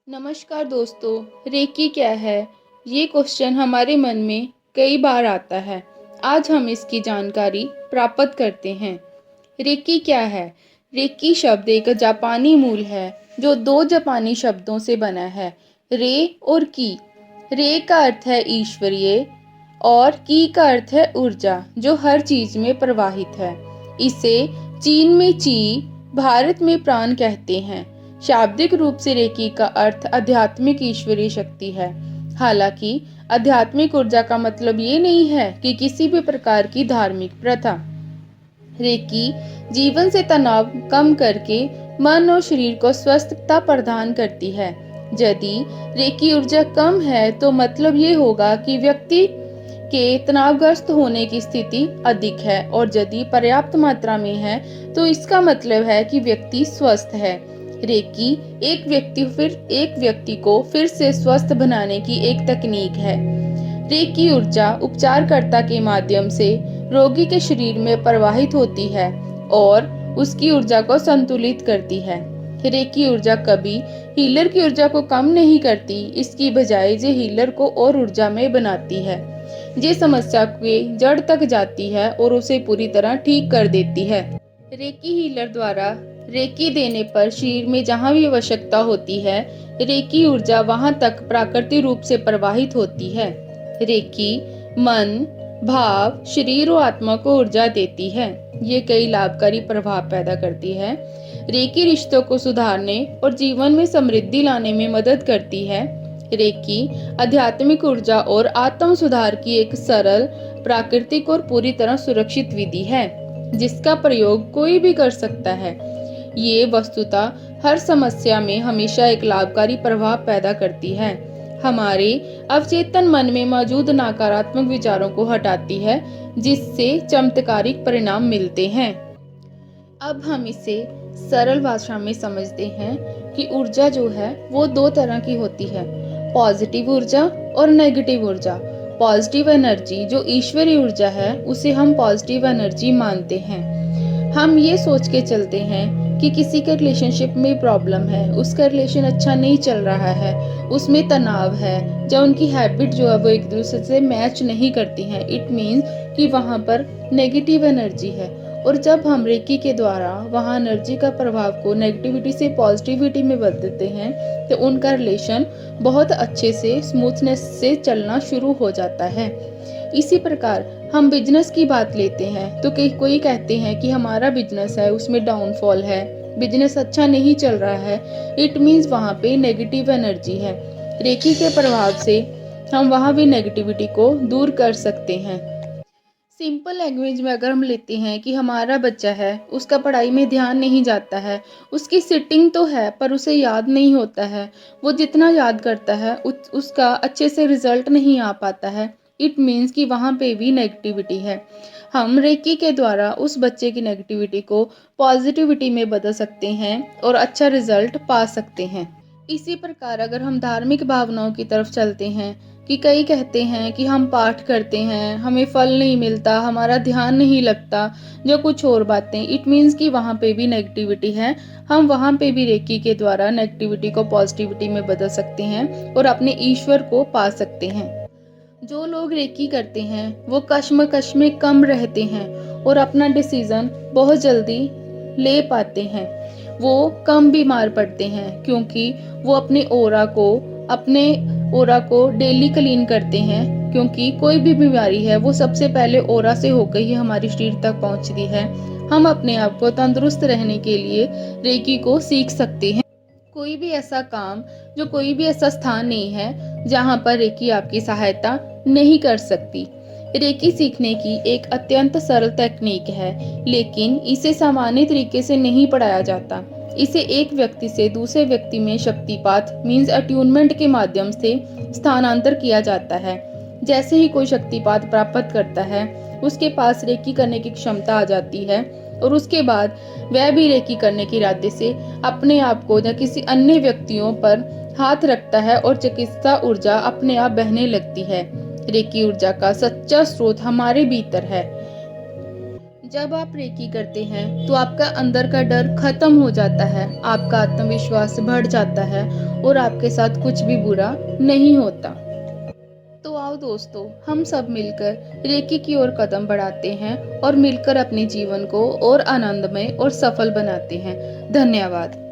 नमस्कार दोस्तों, रेकी क्या है? ये क्वेश्चन हमारे मन में कई बार आता है। आज हम इसकी जानकारी प्राप्त करते हैं। रेकी क्या है? रेकी शब्द एक जापानी मूल है जो दो जापानी शब्दों से बना है, रे और की। रे का अर्थ है ईश्वरीय और की का अर्थ है ऊर्जा जो हर चीज में प्रवाहित है। इसे चीन में ची, भारत में प्राण कहते हैं। शाब्दिक रूप से रेकी का अर्थ आध्यात्मिक ईश्वरीय शक्ति है। हालांकि आध्यात्मिक ऊर्जा का मतलब ये नहीं है कि किसी भी प्रकार की धार्मिक प्रथा। रेकी जीवन से तनाव कम करके मन और शरीर को स्वस्थता प्रदान करती है। यदि रेकी ऊर्जा कम है तो मतलब ये होगा कि व्यक्ति के तनावग्रस्त होने की स्थिति अधिक है, और यदि पर्याप्त मात्रा में है तो इसका मतलब है कि व्यक्ति स्वस्थ है। रेकी एक व्यक्ति को फिर से स्वस्थ बनाने की एक तकनीक है। रेकी ऊर्जा उपचारकर्ता के माध्यम से रोगी के शरीर में प्रवाहित होती है और उसकी ऊर्जा को संतुलित करती है। रेकी ऊर्जा कभी हीलर की ऊर्जा को कम नहीं करती, इसकी बजाय ये हीलर को और ऊर्जा में बनाती है। ये समस्या के जड़ तक जाती है और उसे पूरी तरह ठीक कर देती है। रेकी हीलर द्वारा रेकी देने पर शरीर में जहाँ भी आवश्यकता होती है, रेकी ऊर्जा वहां तक प्राकृतिक रूप से प्रवाहित होती है। रेकी मन, भाव, शरीर और आत्मा को ऊर्जा देती है। ये कई लाभकारी प्रभाव पैदा करती है। रेकी रिश्तों को सुधारने और जीवन में समृद्धि लाने में मदद करती है। रेकी आध्यात्मिक ऊर्जा और आत्म सुधार की एक सरल, प्राकृतिक और पूरी तरह सुरक्षित विधि है जिसका प्रयोग कोई भी कर सकता है। ये वस्तुतः हर समस्या में हमेशा एक लाभकारी प्रभाव पैदा करती है। हमारे अवचेतन मन में मौजूद नकारात्मक विचारों को हटाती है, जिससे चमत्कारिक परिणाम मिलते हैं। अब हम इसे सरल भाषा में समझते हैं कि ऊर्जा जो है वो दो तरह की होती है, पॉजिटिव ऊर्जा और नेगेटिव ऊर्जा। पॉजिटिव एनर्जी जो ईश्वरीय ऊर्जा है उसे हम पॉजिटिव एनर्जी मानते हैं। हम ये सोच के चलते हैं कि किसी के रिलेशनशिप में प्रॉब्लम है, उसका रिलेशन अच्छा नहीं चल रहा है, उसमें तनाव है, जो उनकी हैबिट जो है वो एक दूसरे से मैच नहीं करती हैं, इट मीन्स कि वहाँ पर नेगेटिव एनर्जी है। और जब हम रेकी के द्वारा वहाँ एनर्जी का प्रभाव को नेगेटिविटी से पॉजिटिविटी में बदलते हैं तो उनका रिलेशन बहुत अच्छे से स्मूथनेस से चलना शुरू हो जाता है। इसी प्रकार हम बिजनेस की बात लेते हैं तो कोई कहते हैं कि हमारा बिजनेस है उसमें डाउनफॉल है, बिजनेस अच्छा नहीं चल रहा है, इट मीन्स वहाँ पे नेगेटिव एनर्जी है। रेकी के प्रभाव से हम वहाँ भी नेगेटिविटी को दूर कर सकते हैं। सिंपल लैंग्वेज में अगर हम लेते हैं कि हमारा बच्चा है, उसका पढ़ाई में ध्यान नहीं जाता है, उसकी सिटिंग तो है पर उसे याद नहीं होता है, वो जितना याद करता है उसका अच्छे से रिजल्ट नहीं आ पाता है, इट मीन्स कि वहाँ पे भी नेगेटिविटी है। हम रेकी के द्वारा उस बच्चे की नेगेटिविटी को पॉजिटिविटी में बदल सकते हैं और अच्छा रिजल्ट पा सकते हैं। इसी प्रकार अगर हम धार्मिक भावनाओं की तरफ चलते हैं कि कई कहते हैं कि हम पाठ करते हैं, हमें फल नहीं मिलता, हमारा ध्यान नहीं लगता, जो कुछ और बातें, इट मीन्स कि वहाँ पे भी नेगेटिविटी है। हम वहाँ पे भी रेकी के द्वारा नेगेटिविटी को पॉजिटिविटी में बदल सकते हैं और अपने ईश्वर को पा सकते हैं। जो लोग रेकी करते हैं वो कश्मकश में कम रहते हैं और अपना डिसीजन बहुत जल्दी ले पाते हैं। वो कम बीमार पड़ते हैं क्योंकि वो अपने ओरा को डेली क्लीन करते हैं, क्योंकि कोई भी बीमारी है वो सबसे पहले ओरा से होकर ही हमारी शरीर तक पहुंचती है। हम अपने आप को तंदुरुस्त रहने के लिए रेकी को सीख सकते हैं। कोई भी ऐसा स्थान नहीं है जहाँ पर रेकी आपकी सहायता नहीं कर सकती। रेकी सीखने की एक अत्यंत सरल तकनीक है, लेकिन इसे सामान्य तरीके से नहीं पढ़ाया जाता। इसे एक व्यक्ति से दूसरे व्यक्ति में शक्तिपात मींस अट्यूनमेंट के माध्यम से स्थानांतर किया जाता है। जैसे ही कोई शक्तिपात प्राप्त करता है उसके पास रेकी करने की क्षमता आ जाती है और उसके बाद वह भी रेकी करने के इरादे से अपने आप को या किसी अन्य व्यक्तियों पर हाथ रखता है और चिकित्सा ऊर्जा अपने आप बहने लगती है। रेकी ऊर्जा का सच्चा स्रोत हमारे भीतर है। जब आप रेकी करते हैं तो आपका अंदर का डर खत्म हो जाता है, आपका आत्मविश्वास बढ़ जाता है और आपके साथ कुछ भी बुरा नहीं होता। तो आओ दोस्तों, हम सब मिलकर रेकी की ओर कदम बढ़ाते हैं और मिलकर अपने जीवन को और आनंदमय और सफल बनाते हैं। धन्यवाद।